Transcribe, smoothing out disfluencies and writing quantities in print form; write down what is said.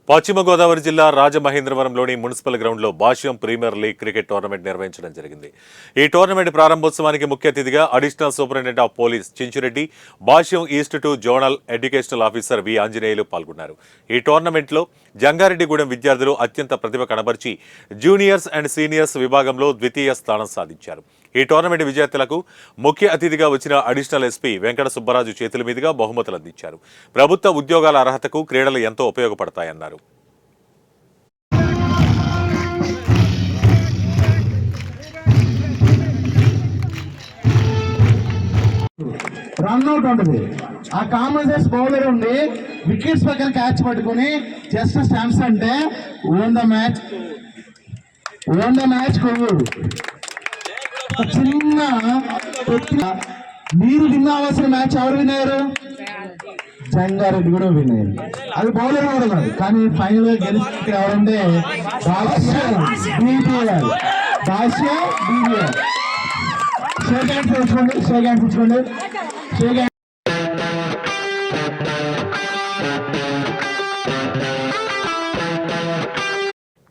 పశ్చిమ గోదావరి జిల్లా రాజమహేంద్రవరంలోని మున్సిపల్ గ్రౌండ్లో Bhashyam premier league cricket tournament నిర్వహించడం జరిగింది. ఈ టోర్నమెంట్ ప్రారంభోత్సవానికి ముఖ్య అతిథిగా additional superintendent of police Chinchureddy, Bhashyam east two zonal educational officer V Anjaneyulu పాల్గొన్నారు. ఈ టోర్నమెంట్లో జంగారెడ్డిగూడెం విద్యార్థులు అత్యంత ప్రతిభ కనబర్చి జూనియర్స్ అండ్ సీనియర్స్ విభాగంలో ద్వితీయ స్థానం సాధించారు. ఈ టోర్నమెంట్ విజేతలకు ముఖ్య అతిథిగా వచ్చిన అడిషనల్ ఎస్పీ వెంకట సుబ్బరాజు చేతుల మీదుగా బహుమతులు అందించారు. ప్రభుత్వ ఉద్యోగాల అర్హతకు క్రీడలు ఎంతో ఉపయోగపడతాయన్నారు. రన్అట్ ఉంటుంది. ఆ కామన్ సెన్స్ బౌలర్ ఉండి వికెట్స్ పక్కన క్యాచ్ పట్టుకుని జస్ట్ స్టాంప్స్ అంటే ఓన్ ద మ్యాచ్ కొవ్వు చిన్న మీరు విన్ అవ్వాల్సిన మ్యాచ్ ఎవరు విన్నారు? జంగారెడ్డి కూడా విన్ అయ్యారు. అది బౌలర్ కూడా కాదు, కానీ ఫైనల్ గా గెలిచి ఎవరంటే షేక్ హ్యాండ్స్ తెచ్చుకోండి.